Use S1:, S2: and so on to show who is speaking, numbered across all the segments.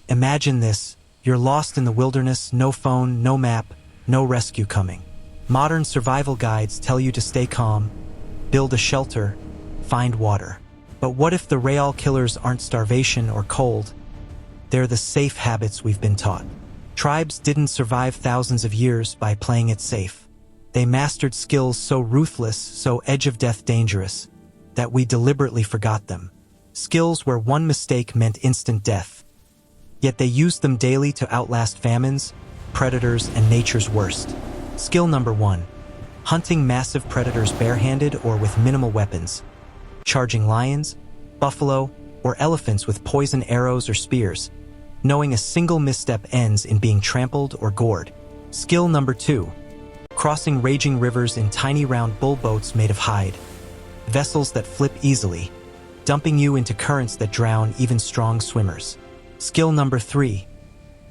S1: Imagine this, you're lost in the wilderness, no phone, no map, no rescue coming. Modern survival guides tell you to stay calm, build a shelter, find water. But what if the real killers aren't starvation or cold? They're the safe habits we've been taught. Tribes didn't survive thousands of years by playing it safe. They mastered skills so ruthless, so edge-of-death dangerous, that we deliberately forgot them. Skills where one mistake meant instant death. Yet they used them daily to outlast famines, predators, and nature's worst. Skill number 1. Hunting massive predators barehanded or with minimal weapons. Charging lions, buffalo, or elephants with poison arrows or spears, knowing a single misstep ends in being trampled or gored. Skill number 2. Crossing raging rivers in tiny round bull boats made of hide. Vessels that flip easily, dumping you into currents that drown even strong swimmers. Skill number 3.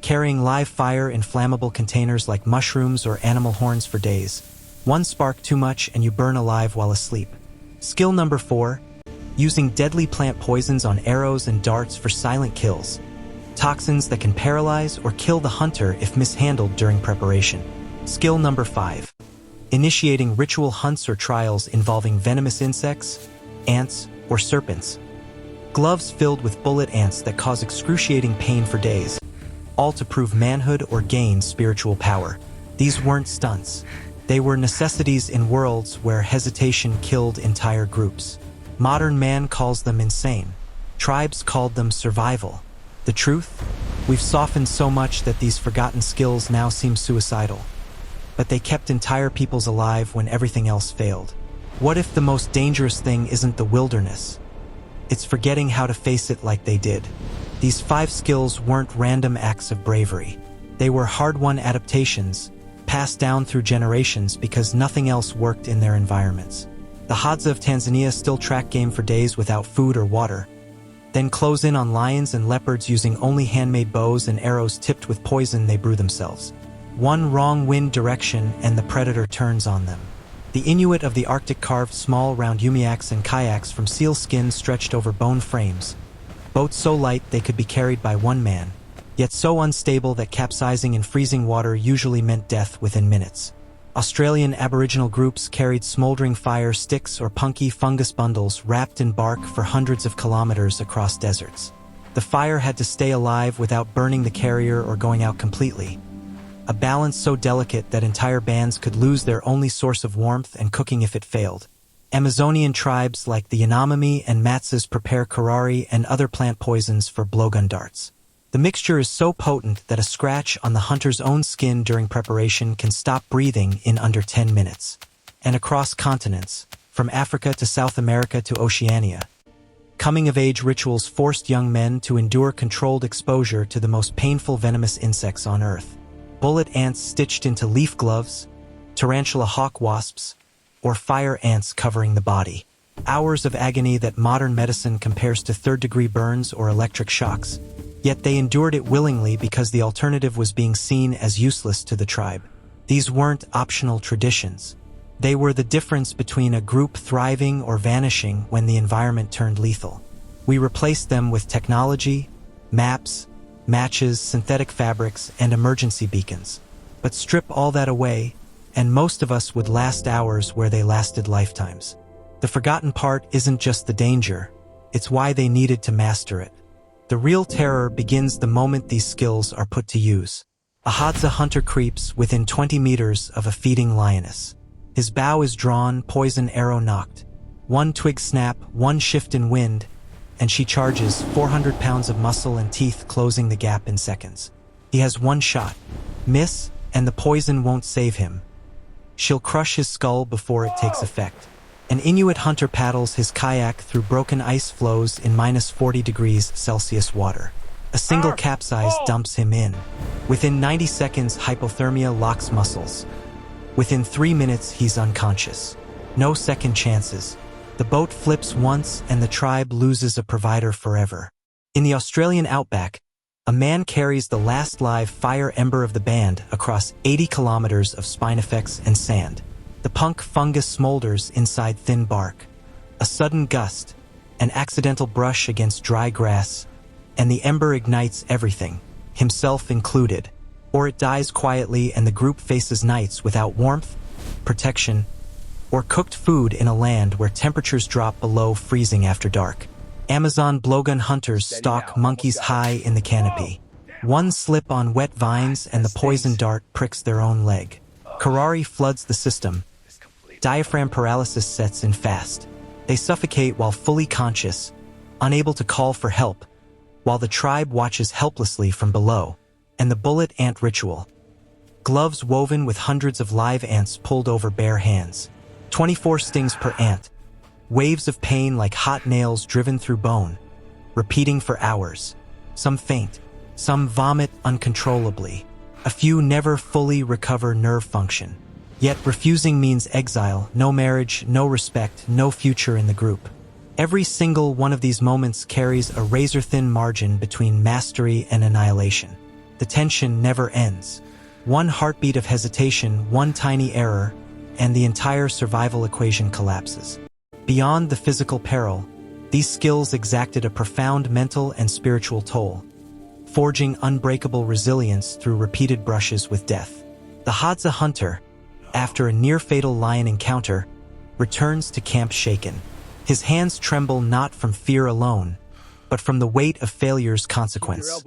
S1: Carrying live fire in flammable containers like mushrooms or animal horns for days. One spark too much and you burn alive while asleep. Skill number 4. Using deadly plant poisons on arrows and darts for silent kills. Toxins that can paralyze or kill the hunter if mishandled during preparation. Skill number 5. Initiating ritual hunts or trials involving venomous insects, ants, or serpents. Gloves filled with bullet ants that cause excruciating pain for days, all to prove manhood or gain spiritual power. These weren't stunts. They were necessities in worlds where hesitation killed entire groups. Modern man calls them insane. Tribes called them survival. The truth? We've softened so much that these forgotten skills now seem suicidal. But they kept entire peoples alive when everything else failed. What if the most dangerous thing isn't the wilderness? It's forgetting how to face it like they did. These 5 skills weren't random acts of bravery. They were hard-won adaptations, passed down through generations because nothing else worked in their environments. The Hadza of Tanzania still track game for days without food or water, then close in on lions and leopards using only handmade bows and arrows tipped with poison they brew themselves. One wrong wind direction and the predator turns on them. The Inuit of the Arctic carved small round umiaks and kayaks from seal skin stretched over bone frames. Boats so light they could be carried by one man, yet so unstable that capsizing in freezing water usually meant death within minutes. Australian Aboriginal groups carried smoldering fire sticks or punky fungus bundles wrapped in bark for hundreds of kilometers across deserts. The fire had to stay alive without burning the carrier or going out completely. A balance so delicate that entire bands could lose their only source of warmth and cooking if it failed. Amazonian tribes like the Yanomami and Matsas prepare curare and other plant poisons for blowgun darts. The mixture is so potent that a scratch on the hunter's own skin during preparation can stop breathing in under 10 minutes. And across continents, from Africa to South America to Oceania, coming-of-age rituals forced young men to endure controlled exposure to the most painful venomous insects on Earth. Bullet ants stitched into leaf gloves, tarantula hawk wasps, or fire ants covering the body. Hours of agony that modern medicine compares to third-degree burns or electric shocks. Yet they endured it willingly because the alternative was being seen as useless to the tribe. These weren't optional traditions. They were the difference between a group thriving or vanishing when the environment turned lethal. We replaced them with technology, maps, matches, synthetic fabrics, and emergency beacons. But strip all that away, and most of us would last hours where they lasted lifetimes. The forgotten part isn't just the danger, it's why they needed to master it. The real terror begins the moment these skills are put to use. A Hadza hunter creeps within 20 meters of a feeding lioness. His bow is drawn, poison arrow knocked. One twig snap, one shift in wind, and she charges, 400 pounds of muscle and teeth closing the gap in seconds. He has one shot. Miss, and the poison won't save him. She'll crush his skull before it takes effect. An Inuit hunter paddles his kayak through broken ice floes in -40°C water. A single capsize dumps him in. Within 90 seconds, hypothermia locks muscles. Within 3 minutes, he's unconscious. No second chances. The boat flips once and the tribe loses a provider forever. In the Australian outback, a man carries the last live fire ember of the band across 80 kilometers of spinifex and sand. The punk fungus smolders inside thin bark. A sudden gust, an accidental brush against dry grass, and the ember ignites everything, himself included. Or it dies quietly and the group faces nights without warmth, protection, or cooked food in a land where temperatures drop below freezing after dark. Amazon blowgun hunters stalk monkeys high in the canopy. One slip on wet vines and the poison dart pricks their own leg. Karari floods the system. Diaphragm paralysis sets in fast. They suffocate while fully conscious, unable to call for help, while the tribe watches helplessly from below. And the bullet ant ritual. Gloves woven with hundreds of live ants pulled over bare hands. 24 stings per ant. Waves of pain like hot nails driven through bone, repeating for hours. Some faint, some vomit uncontrollably. A few never fully recover nerve function. Yet refusing means exile, no marriage, no respect, no future in the group. Every single one of these moments carries a razor-thin margin between mastery and annihilation. The tension never ends. One heartbeat of hesitation, one tiny error, and the entire survival equation collapses. Beyond the physical peril, these skills exacted a profound mental and spiritual toll, forging unbreakable resilience through repeated brushes with death. The Hadza hunter, after a near-fatal lion encounter, returns to camp shaken. His hands tremble not from fear alone, but from the weight of failure's consequence.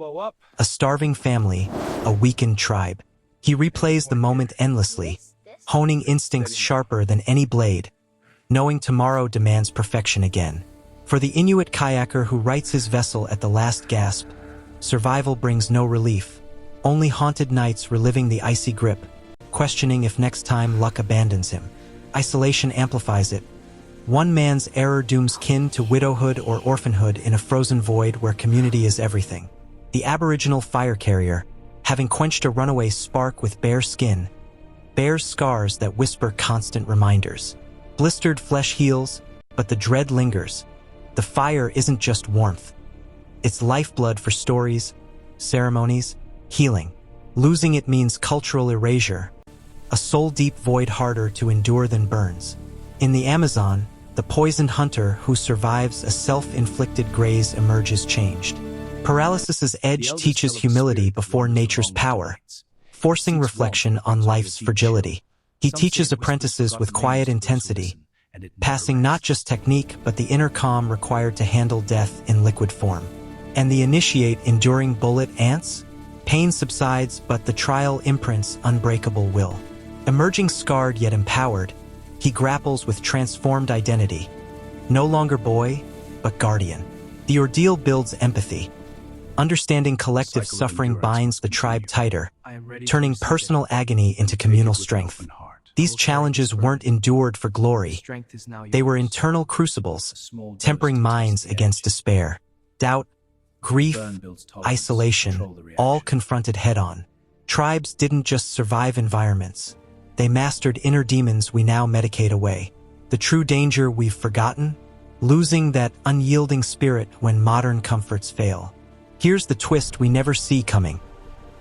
S1: A starving family, a weakened tribe. He replays the moment endlessly, honing instincts sharper than any blade, knowing tomorrow demands perfection again. For the Inuit kayaker who rights his vessel at the last gasp, survival brings no relief, only haunted nights reliving the icy grip, questioning if next time luck abandons him. Isolation amplifies it. One man's error dooms kin to widowhood or orphanhood in a frozen void where community is everything. The Aboriginal fire carrier, having quenched a runaway spark with bare skin, bears scars that whisper constant reminders. Blistered flesh heals, but the dread lingers. The fire isn't just warmth. It's lifeblood for stories, ceremonies, healing. Losing it means cultural erasure, a soul-deep void harder to endure than burns. In the Amazon, the poisoned hunter who survives a self-inflicted graze emerges changed. Paralysis's edge teaches humility before nature's power, forcing reflection on life's fragility. He teaches apprentices with quiet intensity, passing not just technique but the inner calm required to handle death in liquid form. And the initiate enduring bullet ants? Pain subsides, but the trial imprints unbreakable will. Emerging scarred yet empowered, he grapples with transformed identity. No longer boy, but guardian. The ordeal builds empathy. Understanding collective suffering binds the tribe tighter, turning personal agony into communal strength. These challenges weren't endured for glory. They were internal crucibles, tempering minds against despair. Doubt, grief, isolation, all confronted head-on. Tribes didn't just survive environments. They mastered inner demons we now medicate away. The true danger we've forgotten? Losing that unyielding spirit when modern comforts fail. Here's the twist we never see coming.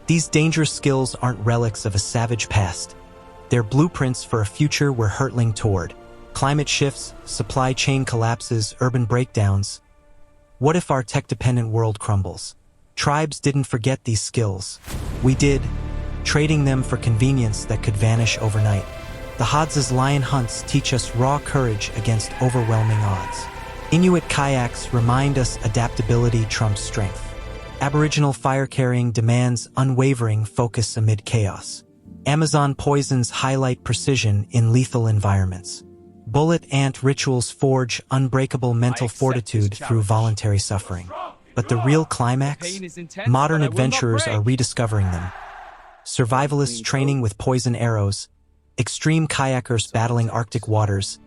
S1: These dangerous skills aren't relics of a savage past. They're blueprints for a future we're hurtling toward. Climate shifts, supply chain collapses, urban breakdowns. What if our tech-dependent world crumbles? Tribes didn't forget these skills. We did, trading them for convenience that could vanish overnight. The Hadza's lion hunts teach us raw courage against overwhelming odds. Inuit kayaks remind us adaptability trumps strength. Aboriginal fire-carrying demands unwavering focus amid chaos. Amazon poisons highlight precision in lethal environments. Bullet ant rituals forge unbreakable mental fortitude through voluntary suffering. But the real climax? Modern adventurers are rediscovering them. Survivalists training with poison arrows, extreme kayakers battling Arctic waters,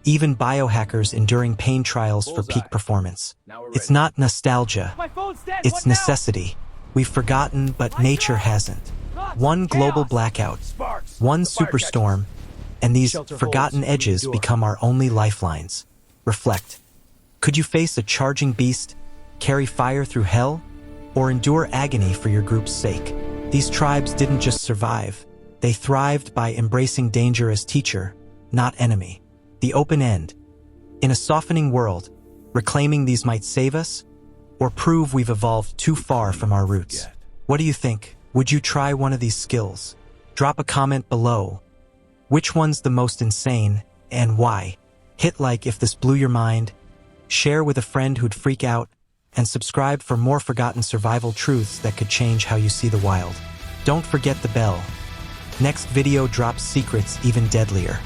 S1: even biohackers enduring pain trials for peak performance. It's not nostalgia, it's necessity. We've forgotten, but nature hasn't. One global blackout, one superstorm, and these forgotten edges become our only lifelines. Reflect. Could you face a charging beast, carry fire through hell, or endure agony for your group's sake? These tribes didn't just survive, they thrived by embracing danger as teacher, not enemy. The open end. In a softening world, reclaiming these might save us, or prove we've evolved too far from our roots? What do you think? Would you try one of these skills? Drop a comment below. Which one's the most insane, and why? Hit like if this blew your mind, share with a friend who'd freak out, and subscribe for more forgotten survival truths that could change how you see the wild. Don't forget the bell. Next video drops secrets even deadlier.